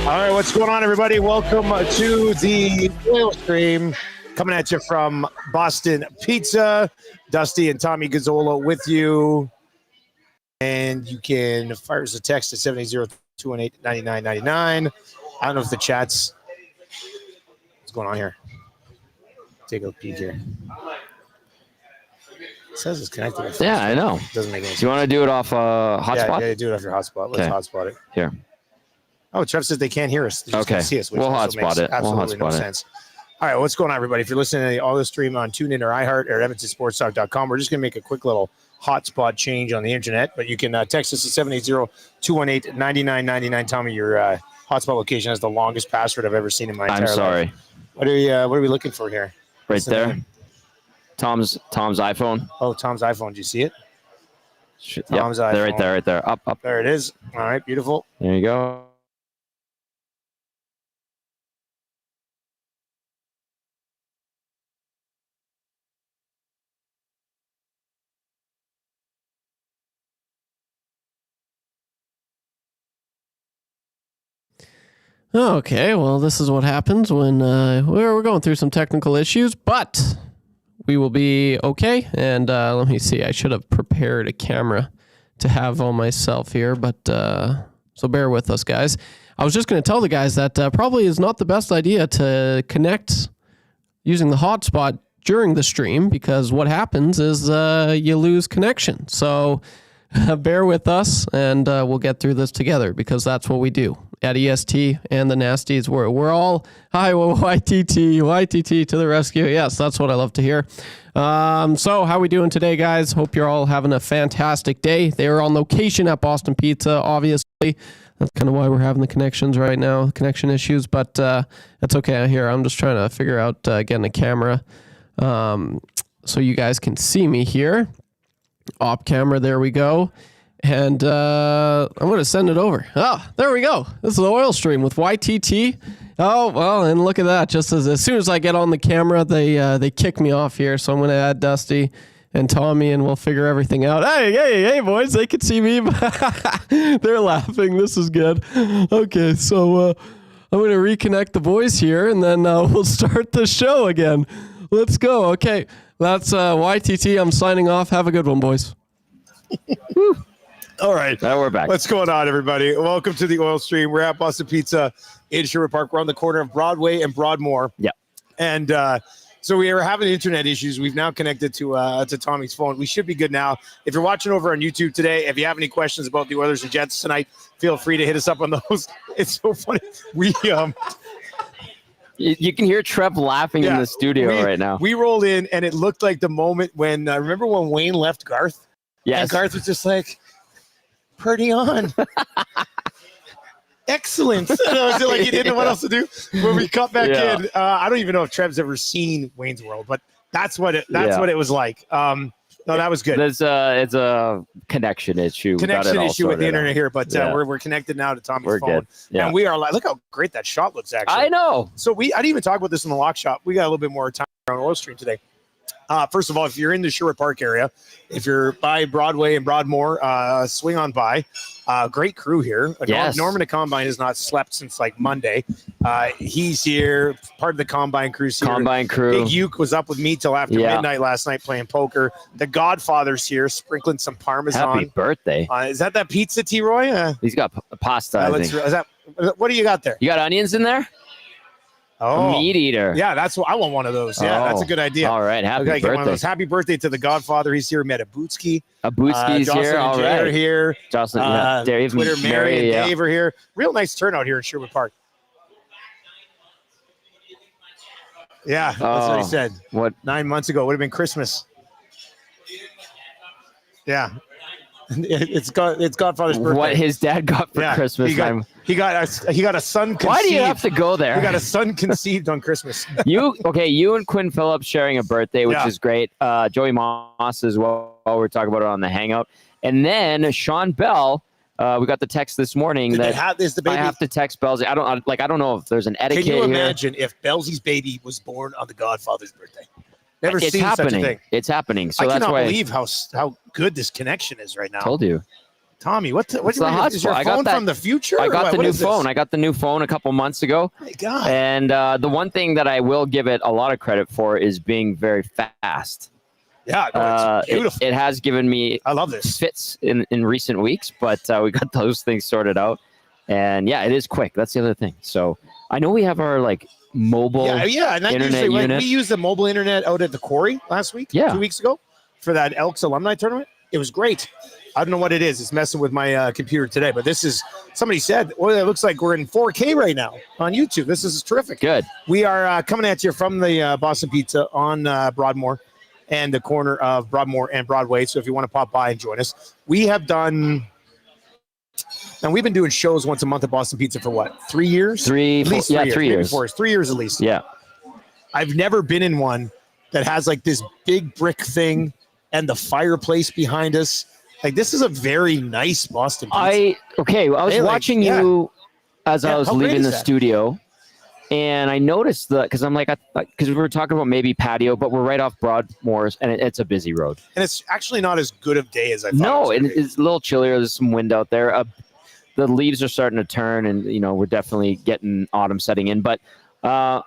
All right, what's going on, everybody? Welcome to the oil stream, coming at you from Boston Pizza. Dusty and Tommy Gazzola with you. And you can fire us a text at 780-218-9999. I don't know if the chat's... What's going on here? Take a peek here. It says it's connected. Yeah, I know. Doesn't make any sense. Do you want to do it off hotspot? Yeah, do it off your hotspot. Let's hotspot it. Here. Oh, Trev says they can't hear us. They just Okay. can't see us, which We'll also hotspot makes it. absolutely no sense. All right, what's going on, everybody? If you're listening to the audio stream on TuneIn or iHeart or EdmontonSportsTalk.com, we're just going to make a quick little hotspot change on the internet, but you can text us at 780-218-9999. Tommy, your hotspot location has the longest password I've ever seen in my entire life. I'm sorry. What are we looking for here? Right What's the there. name? Tom's iPhone. Oh, Tom's iPhone. Did you see it? Tom's iPhone. iPhone. Right there. Up. There it is. All right, beautiful. There you go. Okay, well, this is what happens when we're going through some technical issues, but we will be okay. And let me see, I should have prepared a camera to have on myself here, but so bear with us, guys. I was just going to tell the guys that probably is not the best idea to connect using the hotspot during the stream, because what happens is you lose connection. So bear with us, and we'll get through this together, because that's what we do at EST and the Nasties. We're all, hi, well, YTT to the rescue. Yes, that's what I love to hear. So how we doing today, guys? Hope you're all having a fantastic day. They are on location at Boston Pizza, obviously. That's kind of why we're having the connection issues, but that's okay. Here, I'm just trying to figure out getting a camera so you guys can see me here. Op camera, there we go. And I'm going to send it over. Oh, there we go. This is the oil stream with YTT. Oh, well, and look at that. Just as soon as I get on the camera, they kick me off here. So I'm going to add Dusty and Tommy, and we'll figure everything out. Hey, boys, they can see me. They're laughing. This is good. Okay, so I'm going to reconnect the boys here, and then we'll start the show again. Let's go. Okay, that's YTT. I'm signing off. Have a good one, boys. All right. Now we're back. What's going on, everybody? Welcome to the oil stream. We're at Boston Pizza in Sherwood Park. We're on the corner of Broadway and Broadmoor. Yeah. And so we were having internet issues. We've now connected to Tommy's phone. We should be good now. If you're watching over on YouTube today, if you have any questions about the Oilers and Jets tonight, feel free to hit us up on those. It's so funny. You can hear Trev laughing in the studio right now. We rolled in, and it looked like the moment when, remember when Wayne left Garth? Yes. And Garth was just like, pretty on. Excellent. Like he didn't know what else to do. When we cut back in, I don't even know if Trev's ever seen Wayne's World, but that's what it was like. No, that was good. It's a connection issue. With the internet here, but we're connected now to Tommy's phone. Good. Yeah. And we are like, look how great that shot looks, actually. I know. So I didn't even talk about this in the lock shop. We got a little bit more time on oil stream today. First of all, if you're in the Sherwood Park area, if you're by Broadway and Broadmoor, swing on by. Great crew here. Yes. Norman the Combine has not slept since like Monday. He's here. Part of the Combine crew's here. Combine crew. Big Uke was up with me till after midnight last night playing poker. The Godfather's here, sprinkling some Parmesan. Happy birthday. Is that pizza, T-Roy? He's got pasta, I think. What do you got there? You got onions in there? Oh, meat eater. Yeah, that's what I want. One of those. Yeah, that's a good idea. All right, happy birthday. Get one of those. Happy birthday to the Godfather. He's here. Abutsky's Jocelyn here. All right, right, here. Jocelyn, Dave, Twitter, Mary, and Dave are here. Real nice turnout here in Sherwood Park. Yeah, that's what he said. What? 9 months ago would have been Christmas. Yeah. It's Godfather's birthday. What his dad got for Christmas. He got a son conceived. Why do you have to go there? He got a son conceived on Christmas. You and Quinn Phillips sharing a birthday, which is great. Joey Moss as well. We're talking about it on the Hangout. And then Sean Bell, we got the text this morning is the baby? I have to text Bellsy. I don't know if there's an etiquette here. Can you imagine if Bellsy's baby was born on the Godfather's birthday? Never it's seen happening. such a thing. It's happening. So I that's cannot why believe how good this connection is right now. Told you. Tommy, It's the is your hotspot. I got phone that- from the future? I got What the new is this? phone. I got the new phone a couple months ago. My God. And the one thing that I will give it a lot of credit for is being very fast. Yeah, no, it's beautiful. It has given me I love this. fits in recent weeks, but we got those things sorted out. And yeah, it is quick. That's the other thing. So I know we have our like mobile. Yeah, and that internet usually unit. we used the mobile internet out at the quarry last week, Yeah. 2 weeks ago, for that Elks alumni tournament. It was great. I don't know what it is. It's messing with my computer today, but this is, somebody said, well, it looks like we're in 4K right now on YouTube. This is terrific. Good. We are coming at you from the Boston Pizza on Broadmoor and the corner of Broadmoor and Broadway. So if you want to pop by and join us, we have done, and we've been doing shows once a month at Boston Pizza for what, 3 years? At least 3 years. 3 Maybe years. 4 years. 3 years at least. Yeah. I've never been in one that has like this big brick thing and the fireplace behind us. Like, this is a very nice Boston Pizza. I was Hey, like, watching yeah. you as I Yeah, was how great leaving is the that? studio, and I noticed because I'm like, because we were talking about maybe patio, but we're right off Broadmoors, and it's a busy road. And it's actually not as good of day as I thought. No, it and was gonna be. it's a little chillier. There's some wind out there. The leaves are starting to turn, and we're definitely getting autumn setting in. But I'm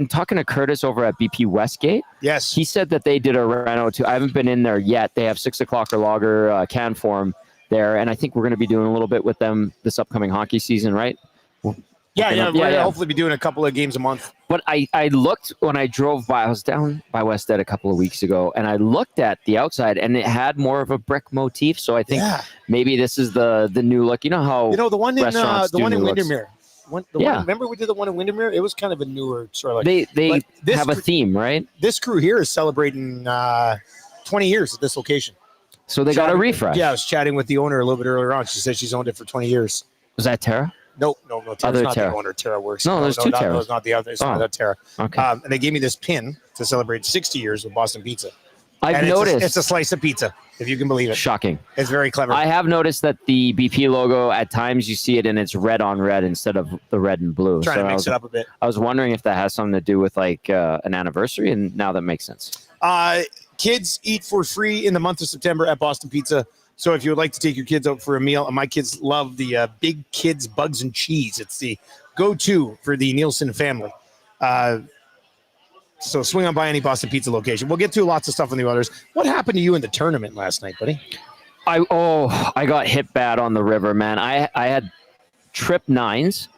talking to Curtis over at BP Westgate. Yes. He said that they did a reno too. I haven't been in there yet. They have 6 o'clock or lager can form there, and I think we're going to be doing a little bit with them this upcoming hockey season, right? Yeah, we're yeah. hopefully be doing a couple of games a month. But I looked when I drove by. I was down by Wested a couple of weeks ago, and I looked at the outside, and it had more of a brick motif. So I think maybe this is the new look. You know how the one in restaurants do new looks. Windermere. Remember we did the one in Windermere? It was kind of a newer sort of like. They But this have a cr- theme, right? This crew here is celebrating 20 years at this location. So they got a refresh. Yeah, I was chatting with the owner a little bit earlier on. She said she's owned it for 20 years. Was that Tara? No. Tara's Other not Tara. the owner. Tara works. No, there's two No, Taras. it's not the other. It's Oh. not that Tara. Okay. And they gave me this pin to celebrate 60 years with Boston Pizza. I've And noticed. It's a slice of pizza, if you can believe it. Shocking. It's very clever. I have noticed that the BP logo at times you see it and it's red on red instead of the red and blue. Trying So to mix it up a bit. I was wondering if that has something to do with like an anniversary, and now that makes sense. Kids eat for free in the month of September at Boston Pizza. So if you would like to take your kids out for a meal, and my kids love the Big Kids Bugs and Cheese. It's the go-to for the Nielsen family. So swing on by any Boston Pizza location. We'll get to lots of stuff on the others. What happened to you in the tournament last night, buddy? I got hit bad on the river, man. I had trip nines.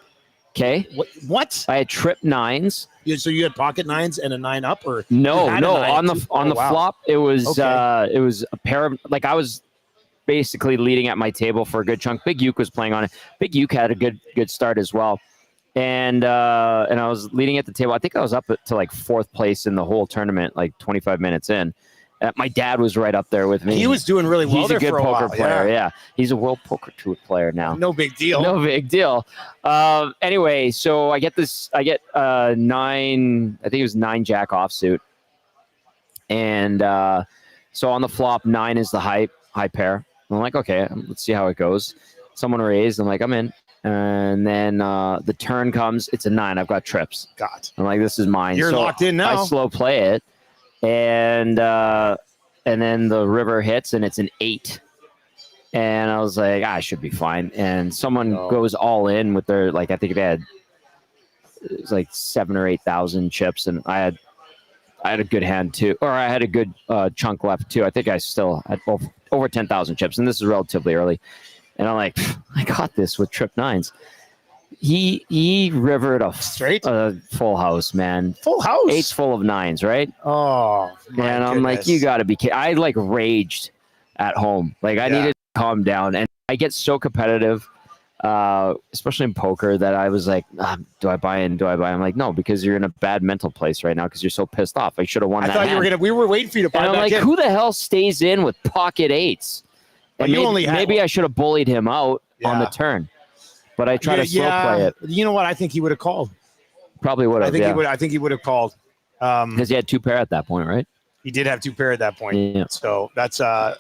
Okay. What? I had trip nines. So you had pocket nines and a 9-up, or No, you had a no. 9 On the too? on Oh, the wow. flop, it was Okay. it was a pair of, like, I was basically leading at my table for a good chunk. Big Uke was playing on it. Big Uke had a good start as well. And I was leading at the table. I think I was up to like 4th place in the whole tournament, like 25 minutes in. My dad was right up there with me. He was doing really well He's there a good for a poker while. player. Yeah. He's a World Poker Tour player now. No big deal. No big deal. Anyway, so I get 9, I think it was 9 jack offsuit. And so on the flop, 9 is the high pair. I'm like, okay, let's see how it goes. Someone raised. I'm like, I'm in. And then the turn comes. It's a 9. I've got trips. God. I'm like, this is mine. You're So locked in now. I slow play it. And then the river hits and it's an 8. And I was like, I should be fine. And someone goes all in with their, like, I think it was like 7,000 or 8,000 chips, and I had a good hand too, or I had a good chunk left too. I think I still had over 10,000 chips, and this is relatively early. And I'm like, I got this with trip 9s. He rivered a full house, man. Full house. 8's full of 9s, right? Oh, my And I'm like, goodness. you got to be kidding. I like raged at home. Like, I needed to calm down. And I get so competitive, especially in poker, that I was like, do I buy in? I'm like, no, because you're in a bad mental place right now because you're so pissed off. I should have won I that thought hand. we were waiting for you to buy And I'm back like, in. who the hell stays in with pocket 8s? Well, And you only had maybe one. I should have bullied him out on the Yeah. turn. But I tried to slow play it. You know what? I think he would have called. Probably would I have, think yeah. he would. I think he would have called. Because he had 2 pair at that point, right? He did have 2 pair at that point. Yeah. So that's wow.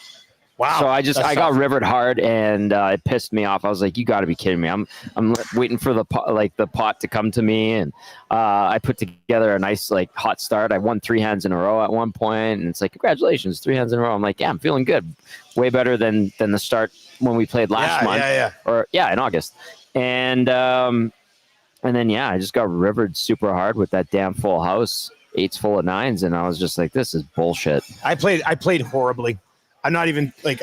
So I That's got tough. rivered hard, and it pissed me off. I was like, "You got to be kidding me!" I'm waiting for the pot to come to me, and I put together a nice hot start. I won 3 hands in a row at one point, and it's like, "Congratulations, 3 hands in a row." I'm like, "Yeah, I'm feeling good, way better than the start when we played last month. In August. And then I just got rivered super hard with that damn full house, 8s full of 9s, and I was just like, this is bullshit. I played horribly. I'm not even like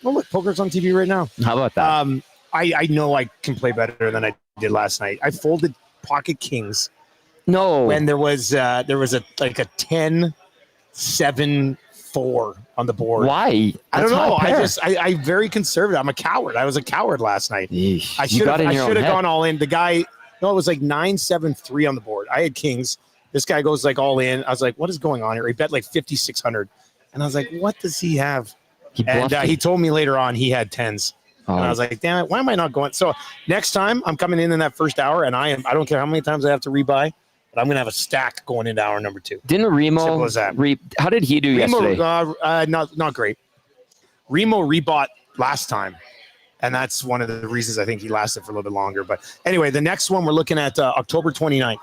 look, poker's on TV right now. How about that? I know I can play better than I did last night. I folded pocket kings. No. When there was a 10-7-4 on the board. Why? I don't know. I'm very conservative. I'm a coward. I was a coward last night. Yeesh. I should have gone all in. The guy, no, it was like 9-7-3 on the board. I had kings. This guy goes like all in. I was like, what is going on here? He bet like 5,600. And I was like, what does he have? He told me later on he had 10s. And I was like, damn it, why am I not going? So next time I'm coming in that first hour, and I don't care how many times I have to rebuy, but I'm going to have a stack going into hour number 2. Didn't Remo, simple as that. How did he do yesterday? Not great. Remo rebought last time. And that's one of the reasons I think he lasted for a little bit longer. But anyway, the next one we're looking at October 29th.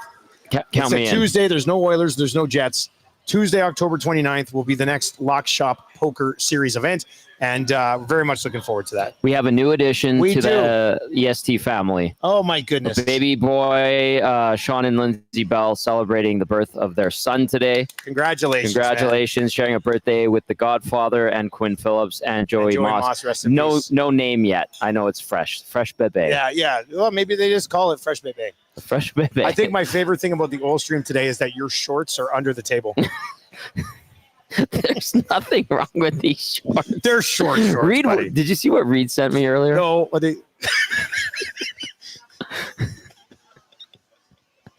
Count me in. Tuesday. There's no Oilers. There's no Jets. Tuesday, October 29th will be the next Lock Shop Poker Series event. And very much looking forward to that. We have a new addition to the EST family. Oh, my goodness. A baby boy, Sean and Lindsay Bell, celebrating the birth of their son today. Congratulations. Man. Sharing a birthday with the Godfather and Quinn Phillips and Joey Moss. Rest in peace. No name yet. I know it's fresh. Fresh bebe. Yeah. Well, maybe they just call it Fresh Bebe. Fresh bebe. I think my favorite thing about the oil stream today is that your shorts are under the table. There's nothing wrong with these shorts. They're short shorts. Reed, buddy. did you see what Reed sent me earlier? No.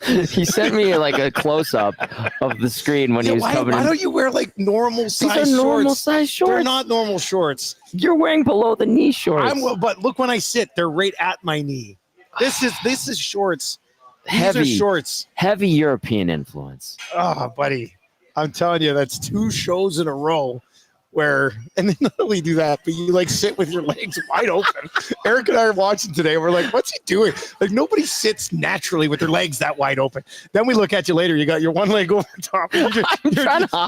He sent me like a close up of the screen when he was coming in. Why don't you wear like normal size shorts? These are normal size shorts. They're not normal shorts. You're wearing below the knee shorts. But look when I sit, they're right at my knee. This is shorts. Heavy, these are shorts. Heavy European influence. Oh, buddy. I'm telling you, that's 2 shows in a row where, and then not only do that, but you like sit with your legs wide open. Eric and I are watching today. We're like, what's he doing? Like nobody sits naturally with their legs that wide open. Then we look at you later. You got your one leg over the top.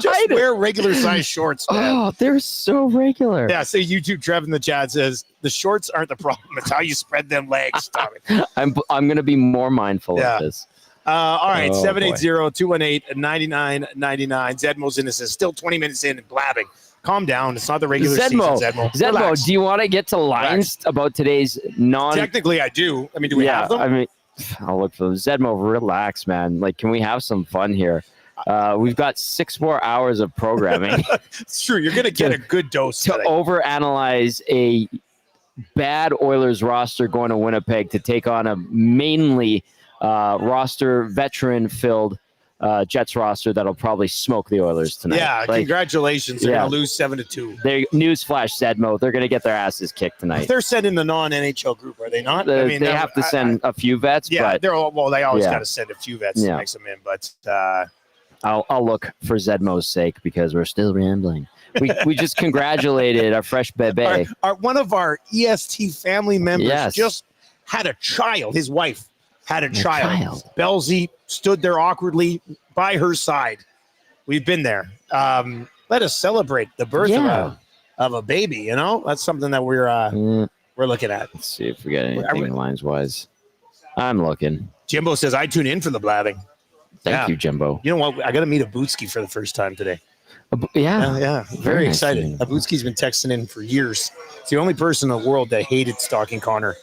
Just wear regular size shorts. Man. Oh, they're so regular. Yeah. So YouTube Trev in the chat says the shorts aren't the problem. It's how you spread them legs, Tommy. I'm going to be more mindful of this. All right, 780-218-9999. Zedmo's in. This is still 20 minutes in and blabbing. Calm down. It's not the regular season, Zedmo. Zedmo, do you want to get to lines about today's Technically, I do. I mean, do we have them? I mean, I'll look for them. Zedmo, relax, man. Like, can we have some fun here? We've got 6 more hours of programming. It's true. You're going to get a good dose to overanalyze a bad Oilers roster going to Winnipeg to take on a mainly roster veteran-filled Jets roster that'll probably smoke the Oilers tonight. Yeah, congratulations. They're going to lose 7-2. Newsflash, Zedmo, they're going to get their asses kicked tonight. They're sending the non-NHL group, are they not? They have to send a few vets. Yeah, but they always got to send a few vets to mix them in. But I'll look for Zedmo's sake because we're still rambling. We just congratulated our fresh bebe. One of our EST family members just had a child. His wife had a child. Belsey stood there awkwardly by her side. We've been there. Let us celebrate the birth of a baby. You know, that's something that we're looking at. Let's see if we got anything lines wise. I'm looking. Jimbo says I tune in for the blabbing. Thank you, Jimbo. You know what? I got to meet Abutski for the first time today. Yeah. Very excited. Abutski's been texting in for years. It's the only person in the world that hated stalking Connor.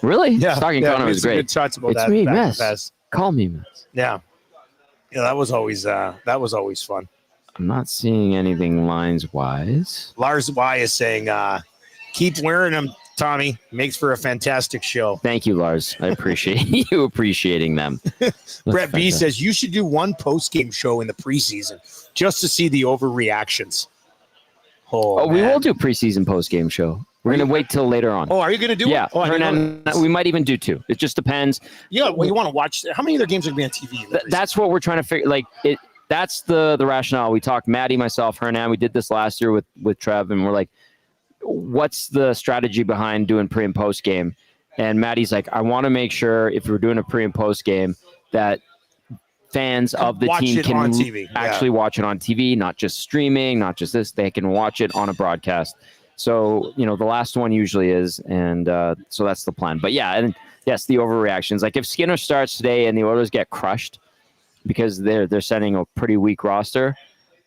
Really? Yeah. Stalking Connor was great. Good shots about it's that. Me, Mess. Call me, Mess. Yeah. Yeah, that was always fun. I'm not seeing anything lines wise. Lars Y is saying, keep wearing them, Tommy. Makes for a fantastic show. Thank you, Lars. I appreciate you appreciating them. Brett B says you should do one post-game show in the preseason just to see the overreactions. We will do preseason post-game show. We're going to wait till later on. Oh, are you going to do it? Yeah, we might even do 2. It just depends. Yeah, well, you want to watch. How many other games are going to be on TV? That's what we're trying to figure. That's the rationale. We talked, Maddie, myself, Hernan. We did this last year with Trev, and we're like, what's the strategy behind doing pre and post game? And Maddie's like, I want to make sure if we're doing a pre and post game that fans of the team can actually watch it on TV, not just streaming, not just this. They can watch it on a broadcast. So, the last one usually is, and so that's the plan. But yeah, and yes, the overreactions. Like if Skinner starts today and the Oilers get crushed because they're sending a pretty weak roster,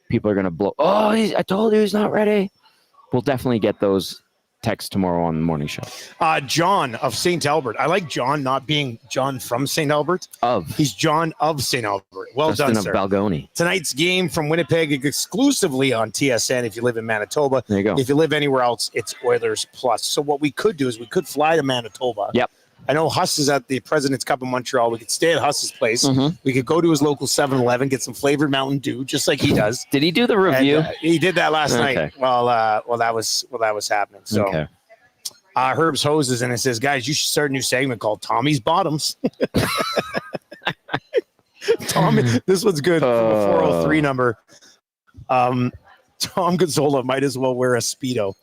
people are going to blow. Oh, I told you he's not ready. We'll definitely get those texts tomorrow on the morning show. John of St. Albert. I like John not being John from St. Albert. He's John of St. Albert. Well Justin done, of sir. Balgoni. Tonight's game from Winnipeg exclusively on TSN if you live in Manitoba. There you go. If you live anywhere else, it's Oilers Plus. So what we could do is we could fly to Manitoba. Yep. I know Huss is at the President's Cup in Montreal. We could stay at Huss's place. We could go to his local 7-Eleven, get some flavored Mountain Dew, just like he does. Did he do the review? And, he did that last Okay. night while that was happening. So Okay. Herb's Hoses, and it says, guys, you should start a new segment called Tommy's Bottoms. Tommy, this one's good from a 403 number. Tom Gazzola might as well wear a Speedo.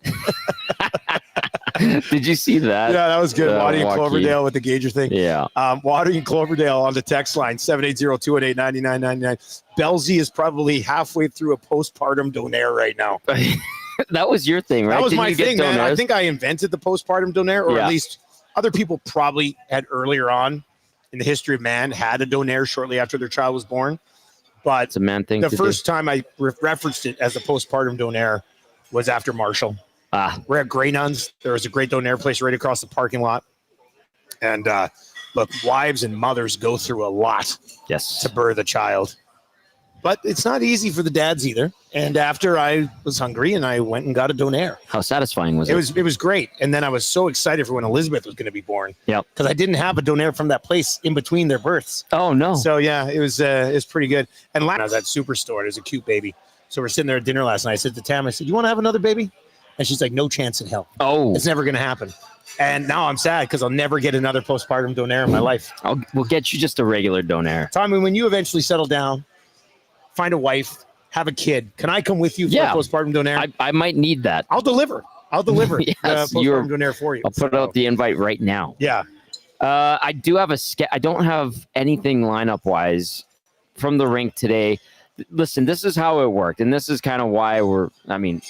Did you see that? Yeah, that was good. Waddy and Joaquin. Cloverdale with the Gauger thing. Yeah. Waddy and Cloverdale on the text line, 780-218-9999. Belsey is probably halfway through a postpartum donaire right now. That was your thing, right? That was Didn't my you get thing, man. I donaires? think I invented the postpartum donaire, or Yeah. at least other people probably had earlier on in the history of man had a donaire shortly after their child was born. But It's a man thing the to first time I referenced it as a postpartum donaire was after Marshall. do. Ah, We're at Grey Nuns. There was a great donaire place right across the parking lot. And look, wives and mothers go through a lot yes. to birth a child. But it's not easy for the dads either. And after I was hungry and I went and got a donaire. How satisfying was it? It was great. And then I was so excited for when Elizabeth was going to be born. Yep. Because I didn't have a donaire from that place in between their births. Oh, no. So yeah, it was pretty good. And I was at Superstore. It was a cute baby. So we're sitting there at dinner last night. I said to Tam, I said, "You want to have another baby?" And she's like, "No chance in hell. Oh, It's never going to happen." And now I'm sad because I'll never get another postpartum donaire in my life. we'll get you just a regular donaire. Tommy, when you eventually settle down, find a wife, have a kid, can I come with you for Yeah. a postpartum donaire? I might need that. I'll deliver. Yes, the postpartum donaire for you. I'll put out the invite right now. Yeah. I do have I don't have anything lineup wise from the rink today. Listen, this is how it worked, and this is kind of why we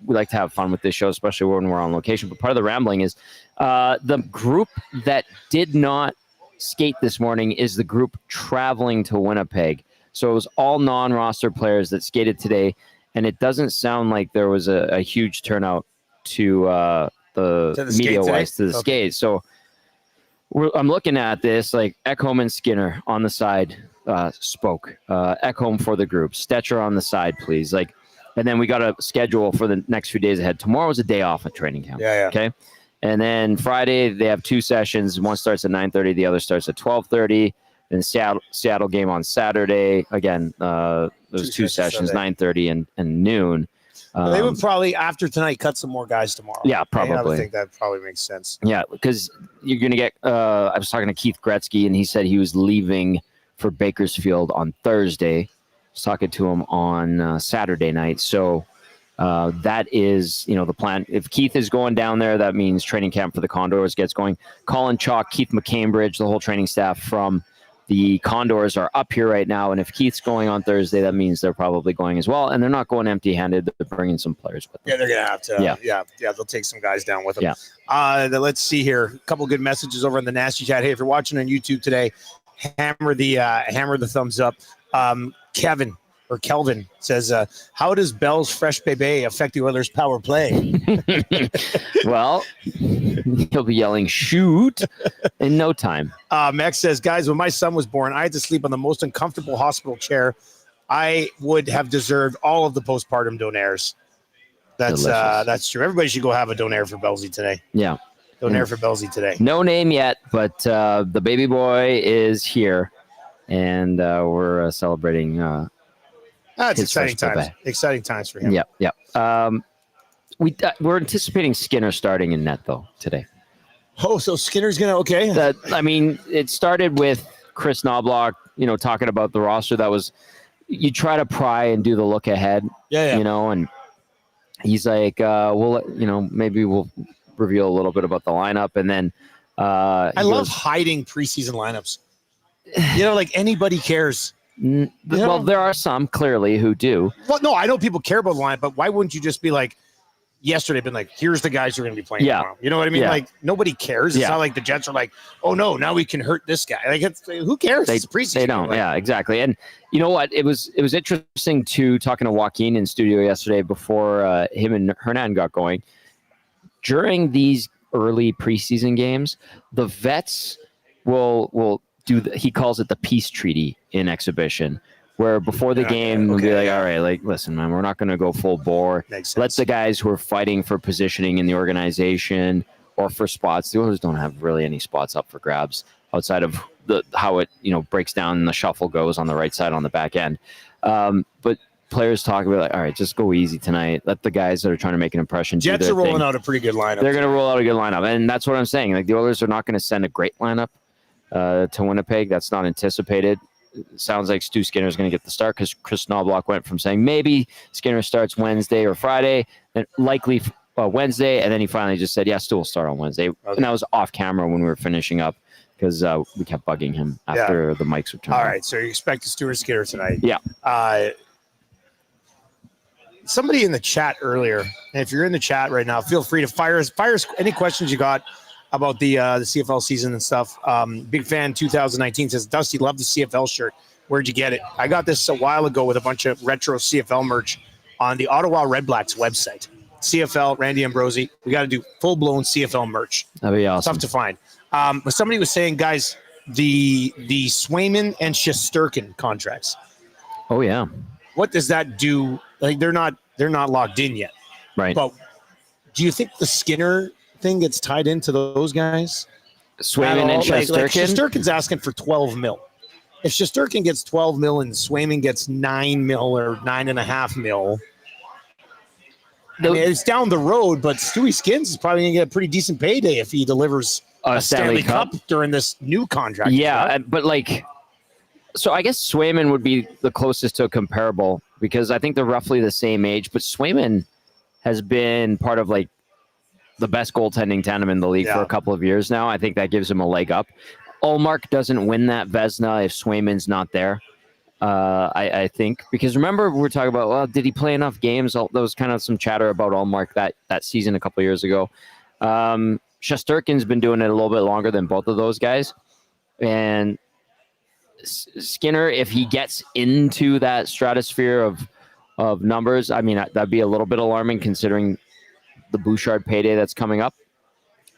like to have fun with this show, especially when we're on location. But part of the rambling is the group that did not skate this morning is the group traveling to Winnipeg. So it was all non-roster players that skated today, and it doesn't sound like there was a huge turnout to the skate media-wise today? to the Okay. skate. So I'm looking at this, like Ekholm and Skinner on the side spoke. Ekholm for the group. Stetcher on the side, please. And then we got a schedule for the next few days ahead. Tomorrow's a day off at training camp. Yeah. Okay. And then Friday they have two sessions. One starts at 9:30. The other starts at 12:30. Then Seattle game on Saturday. Again, those two sessions, Sunday. 9:30 and noon. They would probably, after tonight, cut some more guys tomorrow. Yeah, I probably. would think that probably makes sense. Yeah, because you're going to get I was talking to Keith Gretzky, and he said he was leaving for Bakersfield on Thursday. I was talking to him on Saturday night. So that is, the plan. If Keith is going down there, that means training camp for the Condors gets going. Colin Chalk, Keith McCambridge, the whole training staff from the Condors are up here right now. And if Keith's going on Thursday, that means they're probably going as well. And they're not going empty-handed. They're bringing some players with them. Yeah, they're going to have to. Yeah. Yeah, they'll take some guys down with them. Yeah. Let's see here. A couple good messages over in the Nasty Chat. Hey, if you're watching on YouTube today, hammer the thumbs up. Kevin or Kelvin says, how does Bell's fresh bebe affect the Oilers' power play? Well, he'll be yelling, shoot, in no time. Max says, guys, when my son was born, I had to sleep on the most uncomfortable hospital chair. I would have deserved all of the postpartum donaires. That's true. Everybody should go have a donaire for Belsey today. Yeah. Donaire for Belsey today. No name yet, but the baby boy is here, and we're celebrating. That's his exciting fresh times. bebe. Exciting times for him. Yep. We're anticipating Skinner starting in net though today. Oh, so Skinner's gonna It started with Chris Knobloch, talking about the roster. That was, you try to pry and do the look ahead. Yeah. And he's like, maybe we'll reveal a little bit about the lineup, and then I love hiding preseason lineups. Like anybody cares. Well, there are some clearly who do. Well, no, I know people care about the lineup, but why wouldn't you just be like, yesterday been like, here's the guys who are going to be playing Yeah. tomorrow. You know what I mean? Yeah. Like, nobody cares. It's Yeah. not like the Jets are like, oh, no, now we can hurt this guy. Like, who cares? It's preseason. They don't. Like, Yeah, exactly. And you know what? It was interesting too, talking to Joaquin in studio yesterday before him and Hernan got going. During these early preseason games, the vets will do. He calls it the peace treaty in exhibition, where before the game we'll be like, all right, like, listen, man, we're not going to go full bore. Makes sense. Let the guys who are fighting for positioning in the organization or for spots. The Oilers don't have really any spots up for grabs outside of how it breaks down and the shuffle goes on the right side on the back end. But players talk about like, all right, just go easy tonight. Let the guys that are trying to make an impression. Jets are rolling out a pretty good lineup. They're going to roll out a good lineup, and that's what I'm saying. Like the Oilers are not going to send a great lineup to Winnipeg. That's not anticipated. It sounds like Stu Skinner is going to get the start because Chris Knobloch went from saying maybe Skinner starts Wednesday or Friday, then likely Wednesday, and then he finally just said, yeah, Stu will start on Wednesday. Okay. And that was off camera when we were finishing up because we kept bugging him after the mics were turned on. All right, so you expect Stuart Skinner tonight. Yeah. Somebody in the chat earlier, and if you're in the chat right now, feel free to fire any questions you got about the CFL season and stuff. Big fan 2019 says, Dusty, love the CFL shirt. Where'd you get it? I got this a while ago with a bunch of retro CFL merch on the Ottawa Redblacks website. CFL, Randy Ambrosi. We got to do full-blown CFL merch. That'd be awesome. Tough to find. But somebody was saying, guys, the Swayman and Shesterkin contracts. Oh, yeah. What does that do? Like, they're not locked in yet. Right. But do you think the Skinner thing gets tied into those guys? Swayman and Shesterkin? Like Shesterkin's asking for 12 mil. If Shesterkin gets 12 mil and Swayman gets 9 mil or 9.5 mil, I mean, it's down the road, but Stewie Skins is probably going to get a pretty decent payday if he delivers a Stanley Cup during this new contract. Yeah, but like, so I guess Swayman would be the closest to a comparable because I think they're roughly the same age, but Swayman has been part of like the best goaltending tandem in the league for a couple of years now. I think that gives him a leg up. Ullmark doesn't win that Vezina if Swayman's not there. I think because remember we were talking about, well, did he play enough games? There was kind of some chatter about Ullmark that season a couple of years ago. Shesterkin's been doing it a little bit longer than both of those guys, and Skinner, if he gets into that stratosphere of numbers, I mean that'd be a little bit alarming considering the Bouchard payday that's coming up.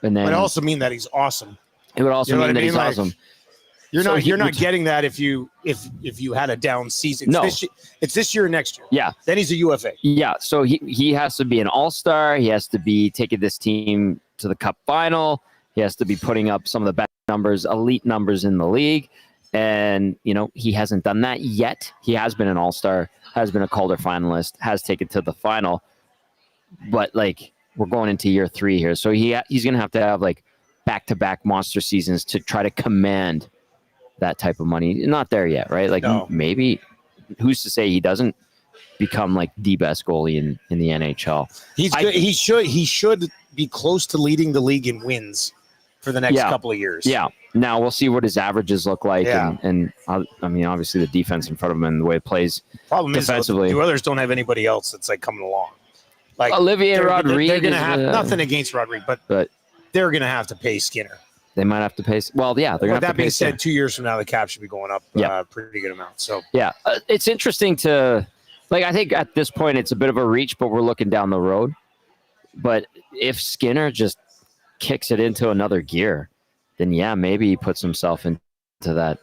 And then it also mean that he's awesome. It would also mean that he's like, awesome. You're not getting that if you had a down season. It's this year or next year. Yeah. Then he's a UFA. Yeah. So he has to be an all-star. He has to be taking this team to the Cup final. He has to be putting up some of the best numbers, elite numbers in the league. And, he hasn't done that yet. He has been an all-star, has been a Calder finalist, has taken to the final. But, like, we're going into year 3 here. So he's going to have like back-to-back monster seasons to try to command that type of money. Not there yet, right? Like maybe who's to say he doesn't become like the best goalie in the NHL? He should be close to leading the league in wins for the next couple of years. Yeah. Now we'll see what his averages look like. Yeah. And I mean, obviously the defense in front of him and the way it plays defensively. The others don't have anybody else that's like coming along. Like Olivier Rodrigue. They're going to have nothing against Rodrigue, but they're going to have to pay Skinner. They might have to pay. Well, yeah, they're going to have to pay. That being said, 2 years from now, the cap should be going up pretty good amount. So yeah, it's interesting to like. I think at this point it's a bit of a reach, but we're looking down the road. But if Skinner just kicks it into another gear, then maybe he puts himself into that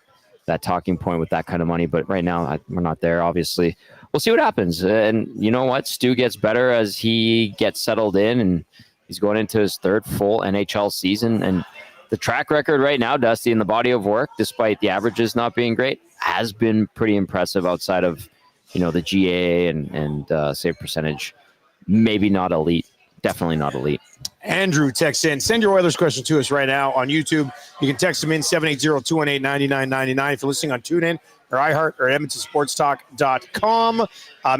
talking point with that kind of money. But right now, we're not there. Obviously, we'll see what happens. And you know what, Stu gets better as he gets settled in, and he's going into his third full NHL season and. The track record right now, Dusty, in the body of work, despite the averages not being great, has been pretty impressive outside of, the GAA and save percentage. Maybe not elite. Definitely not elite. Andrew texts in. Send your Oilers question to us right now on YouTube. You can text them in 780-218-9999. If you're listening on TuneIn or iHeart or EdmontonSportsTalk.com.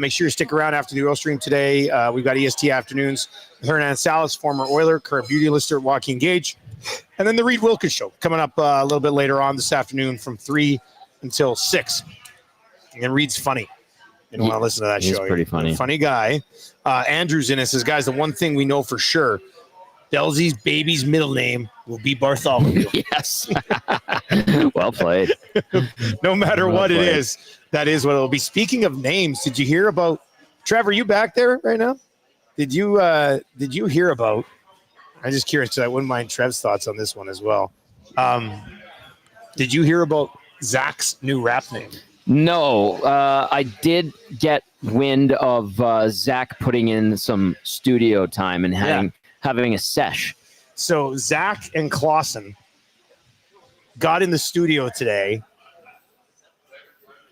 Make sure you stick around after the oil stream today. We've got EST Afternoons with Hernan Salas, former Oiler, current beauty lister Joaquin Gage. And then the Reed Wilkins Show coming up a little bit later on this afternoon from 3 until 6. And Reed's funny. You don't want to listen to that He's show. pretty funny. Funny guy. Andrew's in it. Says, guys, the one thing we know for sure, Delzy's baby's middle name will be Bartholomew. Yes. Well played. No matter Well what it played. is, that is what it'll be. Speaking of names, did you hear about Trevor? You back there right now? Did you hear about? I'm just curious because I wouldn't mind Trev's thoughts on this one as well. Did you hear about Zach's new rap name? No, I did get wind of Zach putting in some studio time and having a sesh. So Zach and Clausen got in the studio today,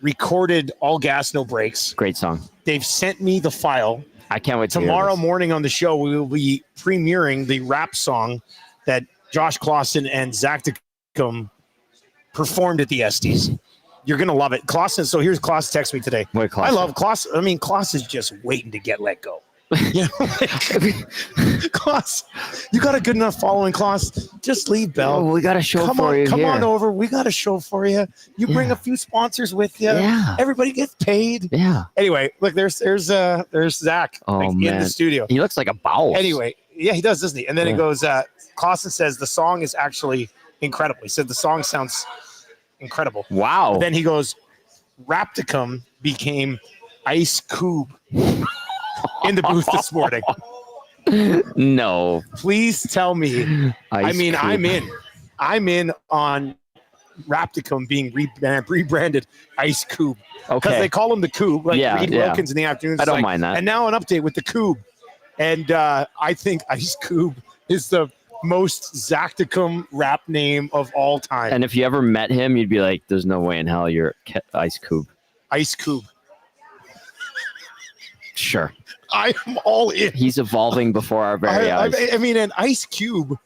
recorded All Gas No Breaks. Great song. They've sent me the file. I can't wait to hear Tomorrow this. morning on the show, we will be premiering the rap song that Josh Clausen and Zach DeCum performed at the Estes. You're going to love it. Clausen, so here's Klaus text me today. Wait, Klaus. I love Klaus. I mean, Klaus is just waiting to get let go. You know, Klaus, you got a good enough following, Klaus. Just leave Bell. Oh, we got a show Come for on, you come here. on over. We got a show for you. You bring Yeah. a few sponsors with you. Yeah. Everybody gets paid. Yeah. Anyway, look, there's Zach Oh, in man. the studio. He looks like a bowl. Anyway, yeah, he does, doesn't he? And then Yeah. it goes, Clausen says the song is actually incredible. He said the song sounds incredible. Wow. Then he goes, Rapticum became Ice Cube in the booth this morning. No. Please tell me. Ice Cube. I'm in on Rapticum being rebranded Ice Cube. Because Okay. they call him the Cube, like Yeah, Reed yeah. Wilkins in the afternoons. I don't like, mind that. And now an update with the Cube. And I think Ice Cube is the most Zacticum rap name of all time. And if you ever met him, you'd be like, there's no way in hell you're Ice Cube. Ice Cube. Sure. I am all in. He's evolving before our very eyes. I mean, an Ice Cube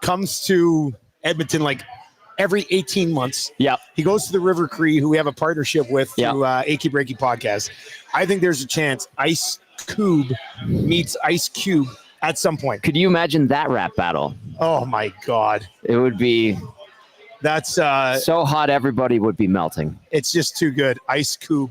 comes to Edmonton like every 18 months. Yeah. He goes to the River Cree, who we have a partnership with Yeah. through Achy Breaky Podcast. I think there's a chance Ice Cube meets Ice Cube at some point. Could you imagine that rap battle? Oh my God. It would be That's so hot everybody would be melting. it's just too good. Ice Cube.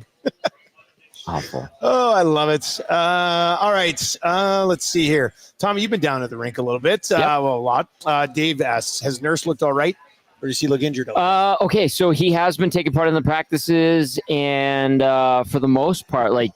Awful. Oh, I love it. All right. Let's see here. Tommy, you've been down at the rink a little bit. Yep. Well, a lot. Dave asks, has Nurse looked all right? Or does he look injured? Okay, so he has been taking part in the practices, and for the most part, like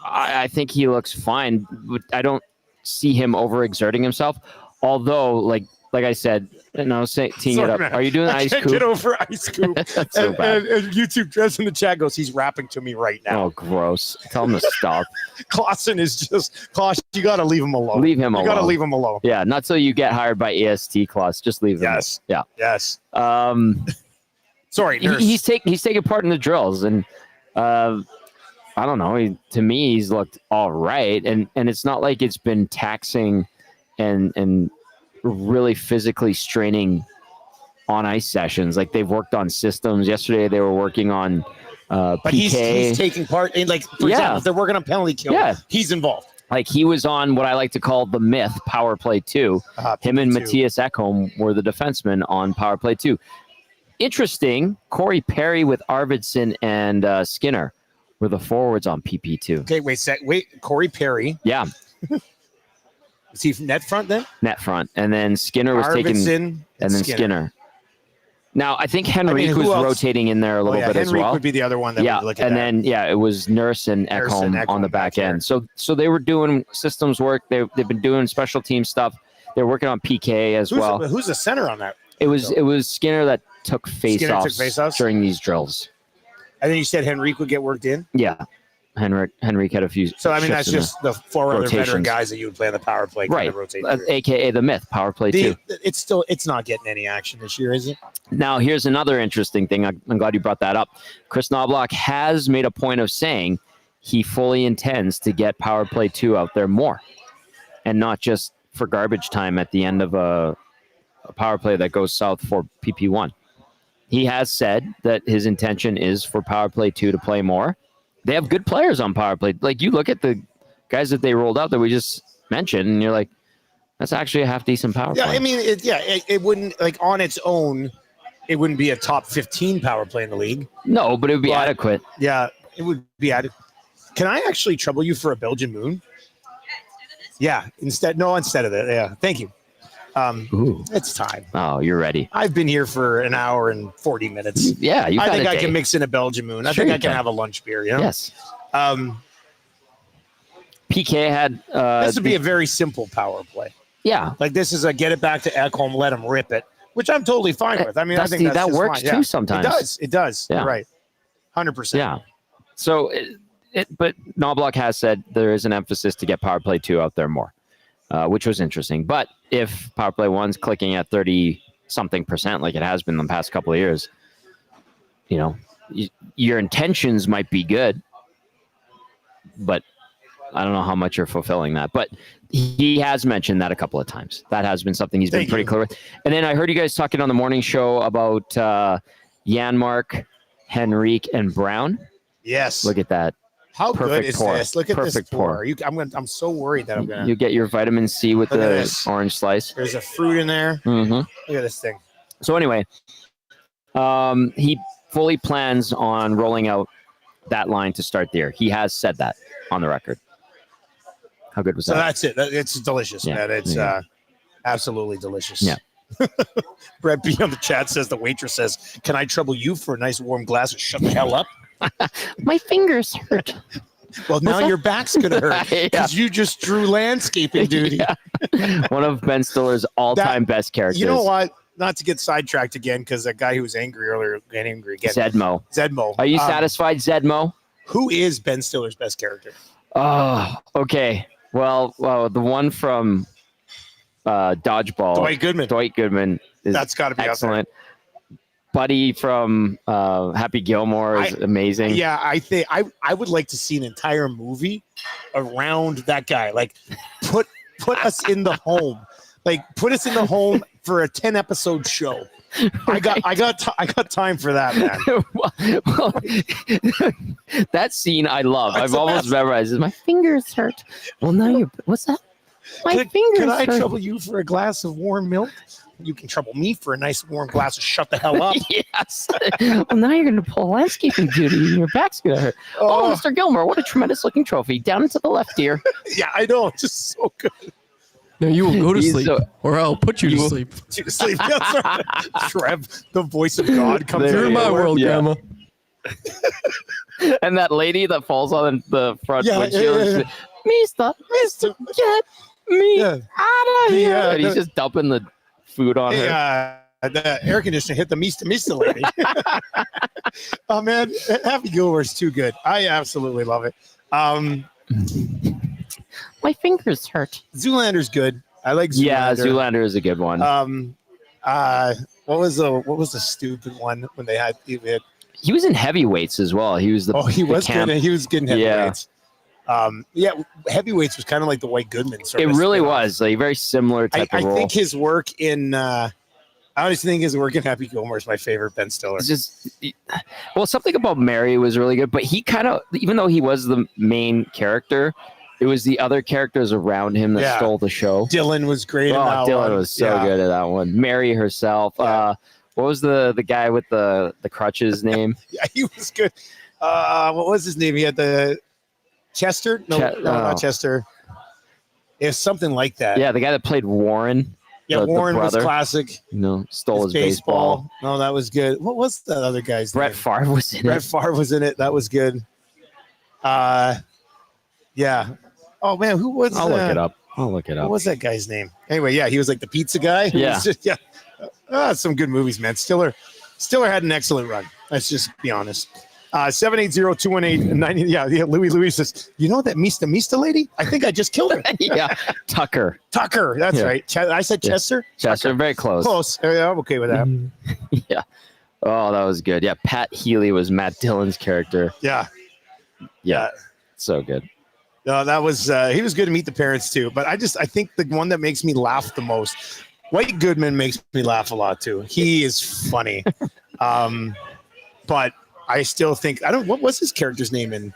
I think he looks fine. But I don't see him overexerting himself. Although, like I said, and I was teeing it up. man. Are you doing I Ice can't Cube? get over Ice Cube. That's so bad. And YouTube Dress in the chat goes, he's rapping to me right now. Oh, gross! Tell him to stop. Clausen is just, Clausen, you got to leave him alone. Leave him You got to alone. leave him alone. Yeah, not till you get hired by AST class. Just leave him. Yes. Yeah. Yes. Sorry, He- Nurse. he's taking part in the drills, and I don't know. To me, he's looked all right, and it's not like it's been taxing and really physically straining on ice sessions. Like they've worked on systems. Yesterday, they were working on but PK. he's taking part in, like, for Yeah. example, if they're working on penalty kill, Yeah. he's involved. Like he was on what I like to call the myth Power Play 2. Him and PP2. Matthias Ekholm were the defensemen on Power Play 2. Interesting. Corey Perry with Arvidsson and Skinner were the forwards on PP2. Okay, wait. Corey Perry. Yeah, Is he from net front then? net front. And then Skinner was taking, Arvidsson and then Skinner. Now, I think Henrique who was else? rotating in there a little bit as Henrique well. would be the other one that Yeah, we look at. and then it was Nurse and Nurse Ekholm and on Ekholm the back back there. end. So they were doing systems work. They've been doing special team stuff. They're working on PK as well. Who's the center on that? It was Skinner that took Skinner took face-offs face-offs? during these drills. And then you said Henrique would get worked in. Yeah, Henrique had a few. So I mean, shifts that's in there. just the four other veteran Rotations. guys that you would play on the power play. Kind Right, of rotate through. aka the myth Power Play 2. It's not getting any action this year, is it? Now, here's another interesting thing. I'm glad you brought that up. Chris Knobloch has made a point of saying he fully intends to get Power Play 2 out there more, and not just for garbage time at the end of a power play that goes south for PP1. He has said that his intention is for Power Play 2 to play more. They have good players on Power Play. Like, you look at the guys that they rolled out that we just mentioned, and you're like, that's actually a half-decent power Yeah, play. I mean, it wouldn't, like, on its own, it wouldn't be a top 15 power play in the league. No, but it would be But- adequate. Yeah, it would be added. Can I actually trouble you for a Belgian moon? Yeah, instead of that. Yeah, thank you. Ooh. It's time. Oh, you're ready. I've been here for an hour and 40 minutes. Yeah, you've I got think a I day. can mix in a Belgian moon. I Sure think I you can can. have a lunch beer. You know? Yes. Um, PK had. this would be a very simple power play. Yeah. Like this is a get it back to Ekholm, let him rip it, which I'm totally fine with. I mean, I think Dusty, that's that just works fine. too Yeah. sometimes. It does. It does. Yeah. You're right. 100%. Yeah. So, but Knobloch has said there is an emphasis to get Power Play 2 out there more, which was interesting. But if Power Play 1's clicking at 30-something% like it has been the past couple of years, you know, your intentions might be good, but I don't know how much you're fulfilling that. But he has mentioned that a couple of times. That has been something he's been Thank pretty you. clear with. And then I heard you guys talking on the morning show about Janmark, Henrique, and Brown. Yes. Look at that. How good perfect is pour. this? Look at Perfect this pour. pour. I'm so worried that I'm gonna. You get your vitamin C with Look at the this. orange slice. There's a fruit in there. Mm-hmm. Look at this thing. So anyway, he fully plans on rolling out that line to start the year. He has said that on the record. How good was So that? that's it. It's delicious, Yeah. man. It's Yeah. absolutely delicious. Yeah. Brett B on the chat says the waitress says, "Can I trouble you for a nice warm glass and shut the hell up?" My fingers hurt. Well, now that? your back's gonna hurt Yeah. because you just drew landscaping duty. Yeah. One of Ben Stiller's all-time best characters. You know what? Not to get sidetracked again, because that guy who was angry earlier got angry again. Zedmo. Zedmo. Are you satisfied, Zedmo? Who is Ben Stiller's best character? Oh, okay. Well, the one from Dodgeball. Dwight Goodman. is That's got to be excellent. Buddy from Happy Gilmore is amazing. Yeah, I think I would like to see an entire movie around that guy. Like, put us in the home. Like, put us in the home for a 10-episode show. I got time for that, man. well, that scene I love. That's I've the almost best. memorized it. My fingers hurt. Well, now you're. What's that? My fingers Can I hurt. trouble you for a glass of warm milk? You can trouble me for a nice warm glass of shut the hell up. Yes. Well, now you're going to pull landscaping duty and your back's going to hurt. Oh, Mr. Gilmore, what a tremendous looking trophy. Down to the left, dear. Yeah, I know. It's just so good. No, you will go to He's sleep, so- or I'll put you to sleep. To sleep. That's right. Trev, the voice of God, comes There You're out in of my nowhere. world, Yeah. Grandma. And that lady that falls on the front Yeah, windshield. yeah. Mister, get me Yeah. out of here. Yeah, And he's the- just dumping the food on Hey, her. the air conditioner hit the Mista lady. Oh man, Happy Gilmore's too good. I absolutely love it. My fingers hurt. Zoolander's good. I like Zoolander. Yeah, Zoolander is a good one. What was the stupid one when they had he was in Heavyweights as well. He was the he the was camp. good. He was good in Yeah. Heavyweights. Heavyweights was kind of like the White Goodman sort It of really spin-off. was like very similar I type of role. think his work in I honestly think his work in Happy Gilmore is my favorite Ben Stiller. It's just well, something about Mary was really good, but he kind of, even though he was the main character, it was the other characters around him that Yeah. stole the show. Dylan was great in Oh, that Dylan one. was so Yeah. good at that one. Mary herself. Yeah. What was the guy with the crutches name? Yeah, he was good. What was his name? He had the Chester? No, not Chester. It's something like that. Yeah, the guy that played Warren. Yeah, the Warren was brother. classic. You know, stole his baseball. No, that was good. What was that other guy's Brett name? Favre was in Brett it. Favre was in it. That was good. Yeah. Oh man, who was? I'll look it up. What was that guy's name? Anyway, yeah, he was like the pizza guy. He Yeah. was just- yeah. Some good movies, man. Stiller had an excellent run. Let's just be honest. 780-218-90. Yeah, Louis says, you know that Mista lady? I think I just killed her. Yeah, Tucker. Tucker. That's Yeah. right. I said Yeah. Chester. Chester, very close. Close. Yeah, I'm okay with that. Yeah. Oh, that was good. Yeah, Pat Healy was Matt Dillon's character. Yeah. Yeah, so good. No, that was he was good to meet the parents too. But I think the one that makes me laugh the most, White Goodman makes me laugh a lot too. He is funny. But I still think what was his character's name in?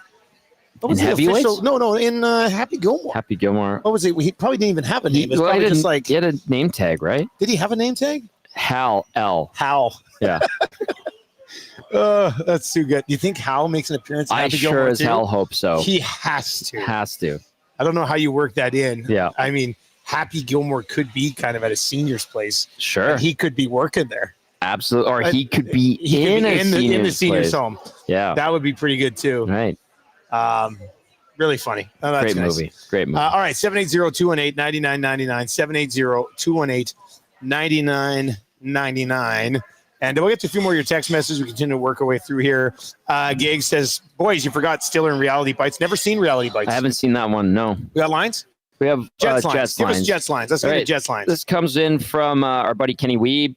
What was In the Heavyweights? official? No, in Happy Gilmore. Happy Gilmore. What was it? He probably didn't even have a name. It's Well, probably just like, he had a name tag, right? did he have a name tag? Hal L. Hal. Yeah. That's too good. Do you think Hal makes an appearance? in I Happy sure Gilmore as too? hell hope so. He has to. Has to. I don't know how you work that in. Yeah. I mean, Happy Gilmore could be kind of at a senior's place. Sure. And he could be working there. Absolutely. Or he could be He could in be in the senior's senior's place. home. Yeah. That would be pretty good too. Right. Really funny. Oh, that's Great nice. movie. Great movie. All right, 780-218-9999, 780-218-9999. And we'll get to a few more of your text messages. We continue to work our way through here. Gag says, boys, you forgot Stiller and Reality Bites. Never seen Reality Bites. I haven't seen that one. No. We got lines? We have Jets lines. Jets Give lines. us Jets lines. Let's All get right. to Jets lines. This comes in from our buddy Kenny Weeb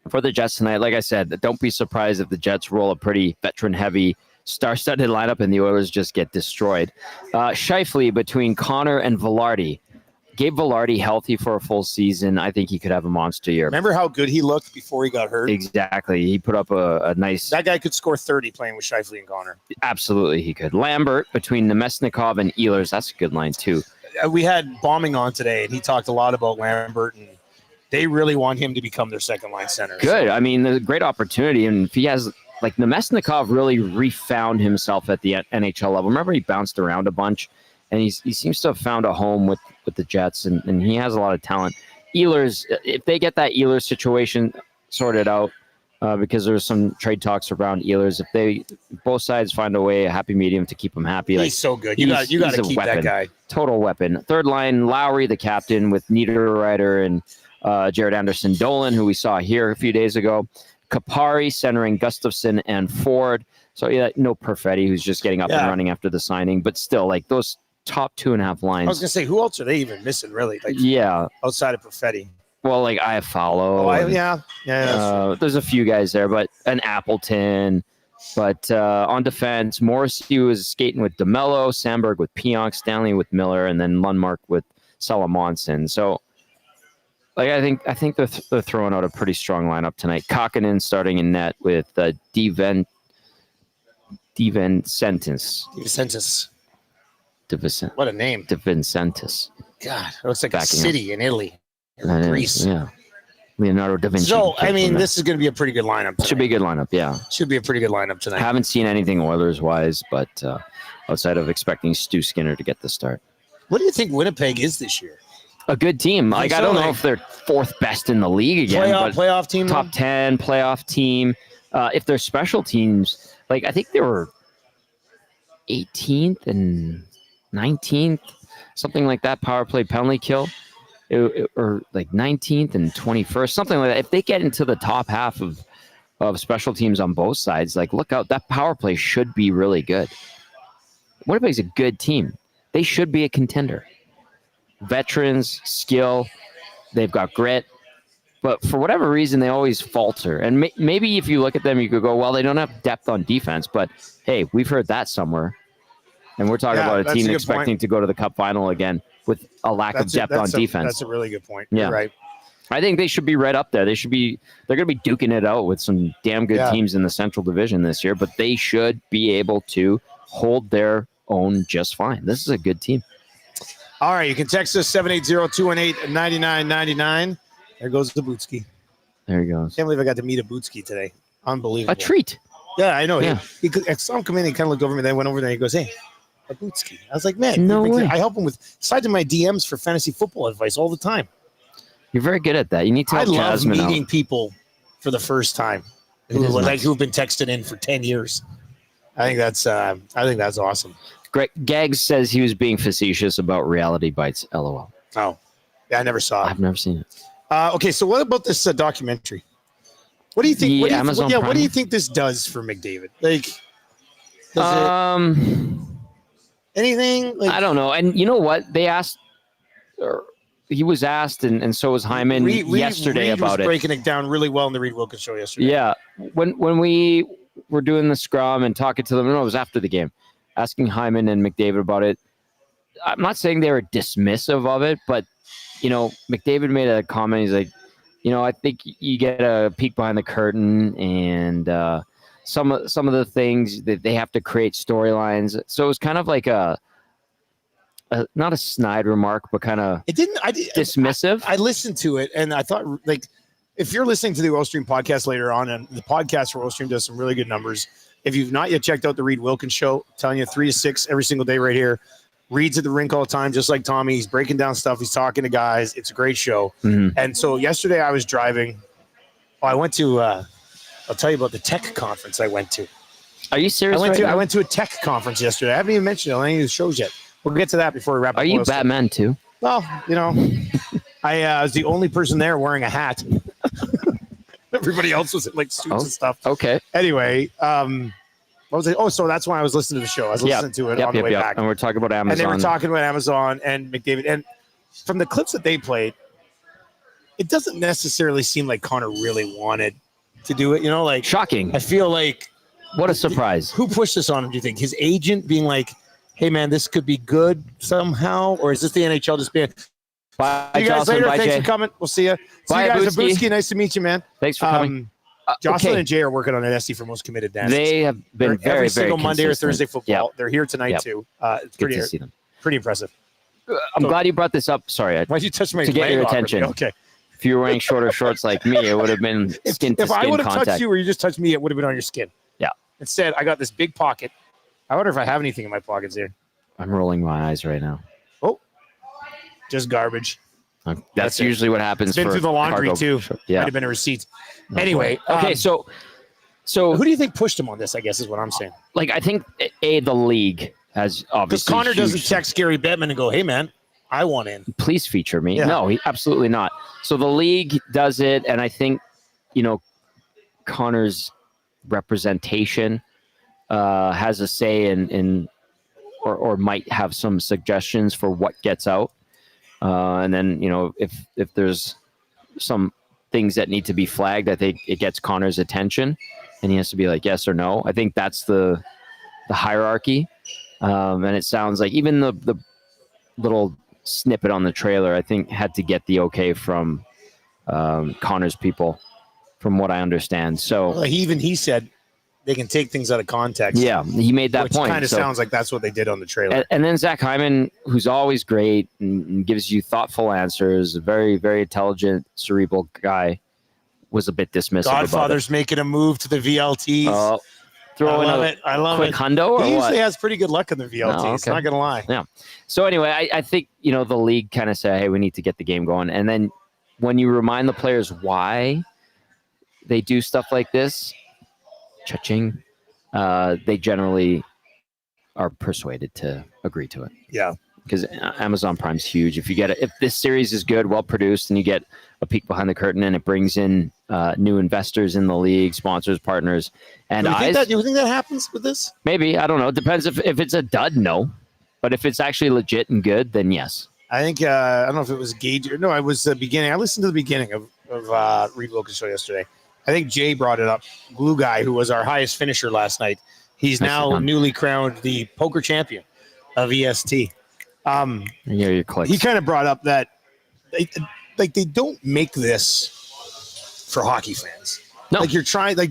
for the Jets tonight. Like I said, don't be surprised if the Jets roll a pretty veteran-heavy, star-studded lineup and the Oilers just get destroyed. Scheifele between Connor and Velarde. Gabe Velarde healthy for a full season. I think he could have a monster year. Remember how good he looked before he got hurt? Exactly. He put up a nice... That guy could score 30 playing with Scheifele and Connor. Absolutely, he could. Lambert between Nemesnikov and Ehlers. That's a good line, too. We had Bombing on today, and he talked a lot about Lambert, and they really want him to become their second-line center. Good. I mean, a great opportunity. And if he has... Like, Nemesnikov really refound himself at the NHL level. Remember, he bounced around a bunch, and he seems to have found a home with the Jets, and he has a lot of talent. Ehlers, if they get that Ehlers situation sorted out, because there's some trade talks around Ehlers, if both sides find a way, a happy medium to keep him happy. He's like, so good. You got to keep that guy. Total weapon. Third line, Lowry, the captain, with Niederreiter and Jared Anderson-Dolan, who we saw here a few days ago. Kapari centering Gustafsson and Ford. So, yeah, no Perfetti, who's just getting up and running after the signing. But still, like, those top 2.5 lines. I was going to say, who else are they even missing, really? Like, outside of Perfetti. Well, like, I have Follow. There's a few guys there, but an Appleton. But on defense, Morrissey was skating with DeMello, Sandberg with Pionk, Stanley with Miller, and then Lundmark with Salamonson. So, like, I think they're throwing out a pretty strong lineup tonight. Kakkonen starting in net with DeVincentis. What a name. DeVincentis. God, it looks like a city in Italy. Greece. Yeah. Leonardo da Vinci. So, I mean, this is going to be a pretty good lineup tonight. Should be a good lineup, yeah. Should be a pretty good lineup tonight. I haven't seen anything Oilers-wise, but outside of expecting Stu Skinner to get the start. What do you think Winnipeg is this year? A good team. Like, I don't know if they're fourth best in the league again. Playoff team? Top 10 playoff team. If they're special teams, like, I think they were 18th and 19th, something like that, power play penalty kill. Or like 19th and 21st, something like that. If they get into the top half of special teams on both sides, like, look out, that power play should be really good. Winnipeg's a good team. They should be a contender. Veterans, skill, they've got grit, but for whatever reason, they always falter. And maybe if you look at them, you could go, well, they don't have depth on defense, but hey, we've heard that somewhere. And we're talking about a team expecting to go to the Cup final again with a lack of depth on defense. That's a really good point. Yeah. You're right. I think they should be right up there. They're going to be duking it out with some damn good teams in the Central Division this year, but they should be able to hold their own just fine. This is a good team. All right, you can text us 780-218-9999. There goes the Bootski. There he goes. Can't believe I got to meet a Bootski today. Unbelievable. A treat. Yeah, I know. Yeah. I saw him come in and kind of looked over me. Then went over there. And he goes, "Hey, a Bootski." I was like, "Man, No way. I help him with slides in my DMs for fantasy football advice all the time." You're very good at that. You need to help I love Jasmine meeting out. people for the first time It is nice. who've been texting in for 10 years. I think that's awesome. Greg Gags says he was being facetious about Reality Bites. LOL. Oh, yeah, I never saw it. I've never seen it. Okay, so what about this documentary? What do you think? The What do you, Amazon what do you Prime? think this does for McDavid? Like, does anything? Like, I don't know. And you know what? They asked, or he was asked, and so was Hyman yesterday Reed about was it. breaking it down really well in the Reed Wilkins show yesterday. Yeah. When we were doing the scrum and talking to them, no, it was after the game, asking Hyman and McDavid about it. I'm not saying they were dismissive of it, but, you know, McDavid made a comment. He's like, you know, I think you get a peek behind the curtain, and some of the things that they have to create storylines. So it was kind of like a not a snide remark, but kind of It didn't. dismissive. I listened to it and I thought, like, if you're listening to the Oil Stream podcast later on, and the podcast for Oil Stream does some really good numbers. If you've not yet checked out the Reed Wilkins show, I'm telling you 3 to 6 every single day right here. Reed's at the rink all the time, just like Tommy. He's breaking down stuff. He's talking to guys. It's a great show. Mhm. And so yesterday I was driving. I went to, I'll tell you about the tech conference I went to. Are you serious? I went to a tech conference yesterday. I haven't even mentioned it on any of the shows yet. We'll get to that before we wrap up. Are you Oil Stream. Batman too? Well, I was the only person there wearing a hat. Everybody else was in like suits and stuff. Okay. Anyway, what was it? Oh, so that's why I was listening to the show. I was listening to it on the way back. And we're talking about Amazon. And they were talking about Amazon and McDavid. And from the clips that they played, it doesn't necessarily seem like Connor really wanted to do it. Like Shocking. I feel like What a surprise. who pushed this on him? Do you think his agent being like, "Hey man, this could be good somehow," or is this the NHL just being? Bye, See you guys Jocelyn. later. Bye, Thanks Jay. for coming. We'll see you. See Bye, you guys, Abuski. Abuski. Nice to meet you, man. Thanks for coming. Jocelyn Okay. and Jay are working on an SC for most committed dancers. They have been They're very, every very single Monday or consistent. Thursday football. Yep. They're here tonight Yep. too. It's Good pretty to see them. pretty impressive. I'm glad you brought this up. Sorry. Why'd you touch my To get leg your awkwardly? attention. Okay. If you were wearing shorter shorts like me, it would have been skin to If I skin would have touched contact. you or you just touched me, it would have been on your skin. Yeah. Instead, I got this big pocket. I wonder if I have anything in my pockets here. I'm rolling my eyes right now. Just garbage. That's That's it. usually what happens. It's been for through the laundry cargo. too. Yeah. Might have been a receipt. Anyway, Okay. So who do you think pushed him on this? I guess is what I'm saying. like I think the league has Because obviously Connor doesn't huge- text Gary Bettman and go, "Hey man, I want in." please feature me. Yeah. No, absolutely not. So the league does it, and I think Connor's representation has a say in or might have some suggestions for what gets out. And then if there's some things that need to be flagged, I think it gets Connor's attention, and he has to be like yes or no. I think that's the hierarchy. And it sounds like even the little snippet on the trailer, I think, had to get the okay from Connor's people, from what I understand. So Well, he said they can take things out of context. yeah, he made that which point. kind of So- sounds like that's what they did on the trailer. and then Zach Hyman, who's always great and gives you thoughtful answers, a very, very intelligent, cerebral guy, was a bit dismissive Godfather's making a move to the VLTs. about it. Throw I in love a it. I love quick it. hundo or He what? usually has pretty good luck in the VLTs. Oh, okay. Not gonna lie. So anyway, I think the league kind of said, hey, we need to get the game going. And then when you remind the players why they do stuff like this, cha-ching, they generally are persuaded to agree to it. Yeah. Because Amazon Prime's huge. If this series is good, well produced, and you get a peek behind the curtain, and it brings in new investors in the league, sponsors, partners, and Do eyes. you think that happens with this? Maybe, I don't know. It depends if it's a dud, no. But if it's actually legit and good, then yes. I think I don't know if it was Gage or no. It was the beginning. I listened to the beginning of Reed Wilkins' show yesterday. I think Jay brought it up. Glue Guy, who was our highest finisher last night, he's Nicely now done. newly crowned the poker champion of EST. Yeah, your clicks. He kind of brought up that they don't make this for hockey fans. No. Like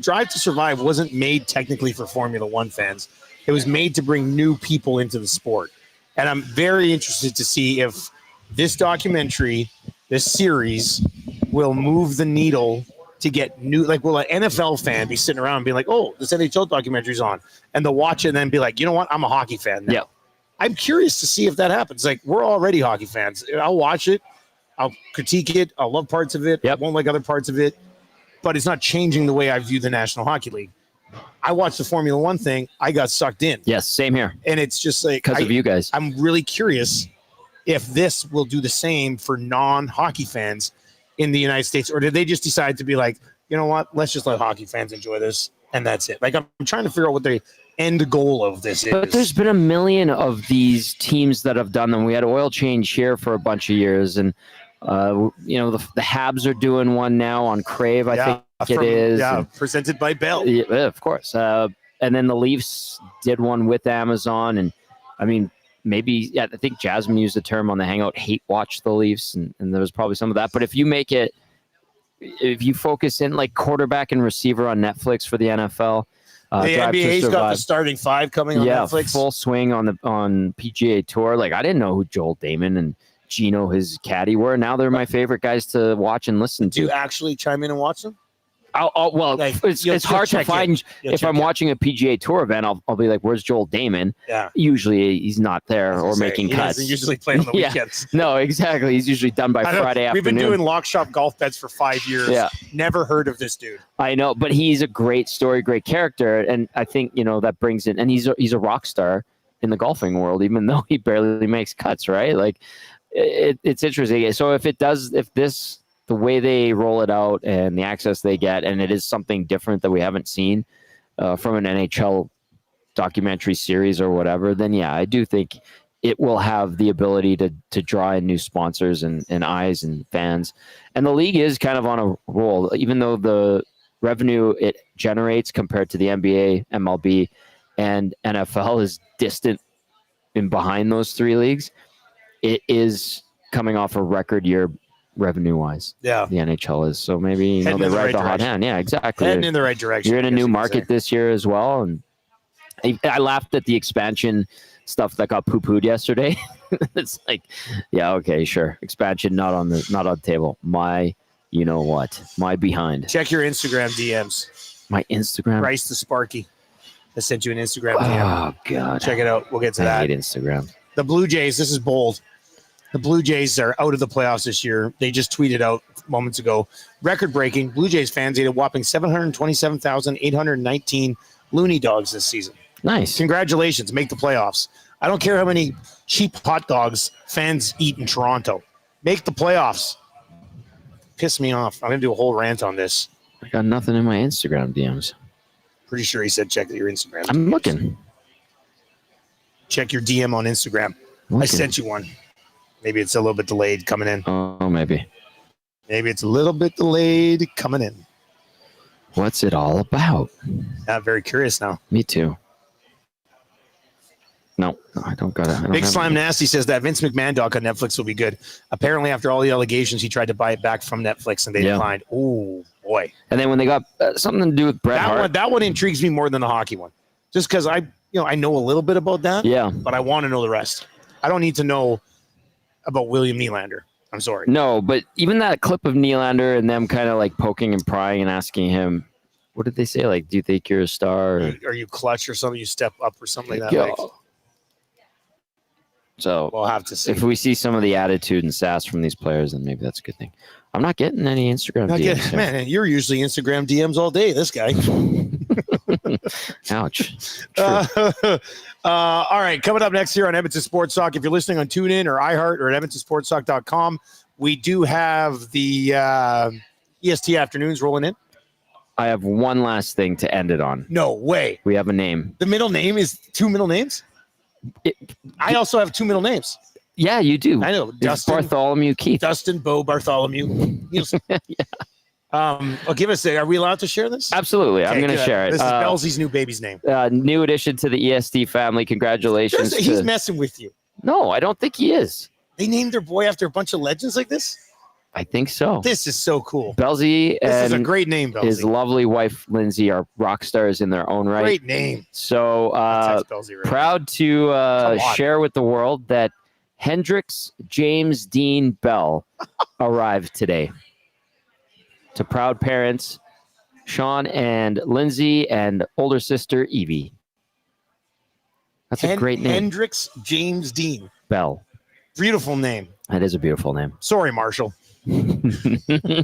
Drive to Survive wasn't made technically for Formula One fans. It was made to bring new people into the sport. And I'm very interested to see if this documentary, this series, will move the needle to get new. Like, will an NFL fan be sitting around and be like, "Oh, this NHL documentary's on," and they'll watch it and then be like, "You know what? I'm a hockey fan now." Yeah. I'm curious to see if that happens. Like, we're already hockey fans. I'll watch it. I'll critique it. I'll love parts of it. Yep. I won't like other parts of it. But it's not changing the way I view the National Hockey League. I watched the Formula One thing. I got sucked in. Yes, same here. And it's just like, Because of you guys. I'm really curious if this will do the same for non-hockey fans in the United States. Or did they just decide to be like, you know what? Let's just let hockey fans enjoy this. And that's it. Like, I'm trying to figure out what the end goal of this is. But there's been a million of these teams that have done them. We had Oil Change here for a bunch of years, and the Habs are doing one now on Crave. I think it is. Yeah, And- presented by Bell. yeah, of course. And then the Leafs did one with Amazon, and I mean, maybe I think Jasmine used the term on the Hangout, hate watch the Leafs, and there was probably some of that. But if you focus in like quarterback and receiver on Netflix for the NFL. The Drive to NBA's got the Survive. starting five coming on Netflix. Full swing on PGA Tour. Like, I didn't know who Joel Damon and Gino, his caddy, were. Now they're my favorite guys to watch and listen Do you to. actually chime in and watch them? Well, Like, it's you'll hard to check in. find. You'll If check I'm in. watching a PGA Tour event, I'll be like, "Where's Joel Damon?" Yeah. Usually he's not there or Say, making he cuts. doesn't usually play on the Yeah. weekends. No, exactly. He's usually done by I know. Friday We've afternoon. been doing lock shop golf bets for 5 years. Yeah. Never heard of this dude. I know, but he's a great story, great character, and I think that brings in. And he's a rock star in the golfing world, even though he barely makes cuts. Right? Like, it's interesting. So if the way they roll it out and the access they get, and it is something different that we haven't seen from an NHL documentary series or whatever, then yeah, I do think it will have the ability to draw in new sponsors and eyes and fans. And the league is kind of on a roll, even though the revenue it generates compared to the NBA, MLB, and NFL is distant in behind those three leagues. It is coming off a record year revenue-wise. Yeah. The NHL is. So maybe Heading they in the ride right the hot direction. hand. Yeah, exactly. Heading in the right direction. You're in a I guess new you could market say. this year as well, and I laughed at the expansion stuff that got poo-pooed yesterday. It's like, yeah, okay, sure, expansion not on the table. My behind. Check your Instagram DMs. My Instagram. Bryce the Sparky. I sent you an Instagram DM. Oh god, Check it out. We'll get to I that. hate Instagram. The Blue Jays, this is bold. The Blue Jays are out of the playoffs this year. They just tweeted out moments ago. Record-breaking. Blue Jays fans ate a whopping 727,819 loony dogs this season. Nice. Congratulations. Make the playoffs. I don't care how many cheap hot dogs fans eat in Toronto. Make the playoffs. Piss me off. I'm going to do a whole rant on this. I got nothing in my Instagram DMs. Pretty sure he said check your Instagram. I'm looking. Check your DM on Instagram. I Looking. sent you one. Maybe it's a little bit delayed coming in. Oh, maybe. Maybe it's a little bit delayed coming in. What's it all about? I'm very curious now. Me too. No, I don't got it. Big Slime Nasty says that Vince McMahon doc on Netflix will be good. Apparently, after all the allegations, he tried to buy it back from Netflix and they Yeah. declined. Oh, boy. And then when they got something to do with Bret Hart. That one intrigues me more than the hockey one. Just because I know a little bit about that, Yeah. but I want to know the rest. I don't need to know about William Nylander. I'm sorry. No, but even that clip of Nylander and them kind of like poking and prying and asking him, what did they say? Like, do you think you're a star? Or, Are you clutch or something? You step up or something like that? Yo. Like, So we'll have to see. if we see some of the attitude and sass from these players, then maybe that's a good thing. I'm not getting any Instagram Not DMs. get- here. man, you're usually Instagram DMs all day. This guy. Ouch. True. All right, coming up next here on Edmonton Sports Talk. If you're listening on TuneIn or iHeart or at EdmontonSportsTalk.com, we do have the EST afternoons rolling in. I have one last thing to end it on. No way. We have a name. The middle name is two middle names. I also have two middle names. Yeah, you do. I know. It's Dustin, Bartholomew Keith. Dustin, Bo, Bartholomew. Nielsen. Well, give us are we allowed to share this? Absolutely. I'm Okay, going to good. share it. This is Belsey's new baby's name. New addition to the EST family. Congratulations. He's to- messing with you. No, I don't think he is. They named their boy after a bunch of legends like this? I think so. This is so cool. Belsey This is a and great name, his Belsey. lovely wife, Lindsay, are rock stars in their own right. Great name. So Text Belsey right now. proud to Come on. share with the world that Hendrix James Dean Bell arrived today. To proud parents, Sean and Lindsay, and older sister Evie. That's a great name. Hendrix James Dean. Bell. Beautiful name. That is a beautiful name. Sorry, Marshall.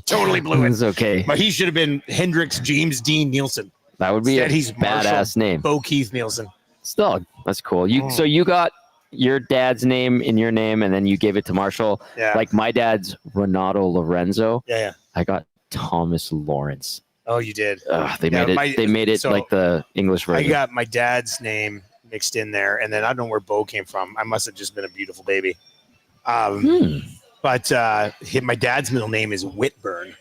Totally blew it. It's okay. But he should have been Hendrix James Dean Nielsen. That would be Instead, a he's badass Marshall name. Bo Keith Nielsen. Still, that's cool. Oh. So you got your dad's name in your name, and then you gave it to Marshall. Yeah. Like my dad's Renato Lorenzo. Yeah. I got Thomas Lawrence. Oh, you did. They Yeah, made it so like the English I version. got my dad's name mixed in there, and then I don't know where Bo came from. I must have just been a beautiful baby. But my dad's middle name is Whitburn.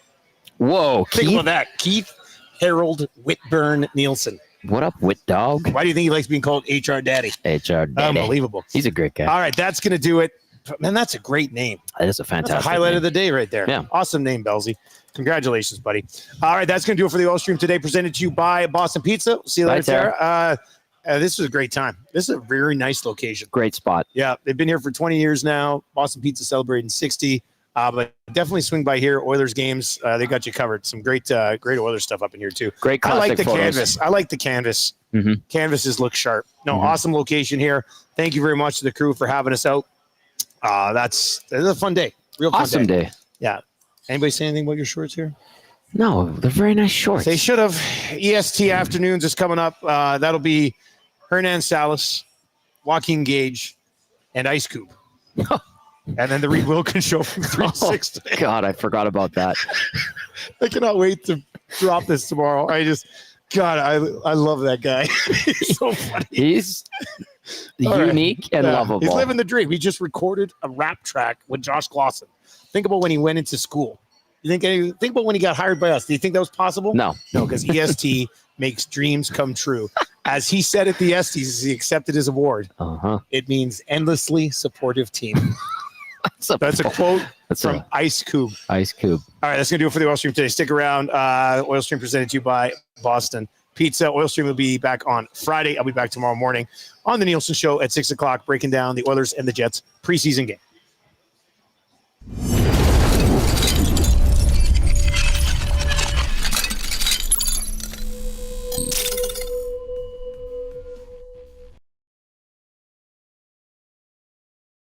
Whoa, Think Keith! about that. Keith Harold Whitburn Nielsen. What up, Wit Dog? Why do you think he likes being called HR Daddy? HR Daddy. Unbelievable. He's a great guy. All right, that's going to do it. Man, that's a great name. That is a That's fantastic a highlight name. of the day right there. Yeah. Awesome name, Belsey. Congratulations, buddy. All right, that's going to do it for the Oil Stream today, presented to you by Boston Pizza. See you Bye, later, Tara. this was a great time. This is a very nice location. Great spot. Yeah, they've been here for 20 years now. Boston Pizza celebrating 60. But definitely swing by here. Oilers games, they got you covered. Some great Oilers stuff up in here too. Great I like classic the photos. canvas. I like the canvas. Mhm. Canvases look sharp. No, awesome location here. Thank you very much to the crew for having us out. That's a fun day. Real fun Awesome day. Yeah. Anybody say anything about your shorts here? No, they're very nice shorts. They should have. EST Afternoons is coming up. That'll be Hernan Salas, Joaquin Gage, and Ice Cube. And then the Reed Wilkins show from 3 to 6 today. God, I forgot about that. I cannot wait to drop this tomorrow. I love that guy. He's so funny. He's All right. unique and Yeah, lovable. He's living the dream. He just recorded a rap track with Josh Glosson. Think about when he went into school. Think about when he got hired by us. Do you think that was possible? No. No, because EST makes dreams come true. As he said at the Estes, as he accepted his award, Uh-huh. it means endlessly supportive team. That's a quote That's from a Ice Cube. Ice Cube. All right, that's going to do it for the Oil Stream today. Stick around. Oil Stream presented to you by Boston Pizza. Oil Stream will be back on Friday. I'll be back tomorrow morning on the Nielsen Show at 6 o'clock, breaking down the Oilers and the Jets preseason game.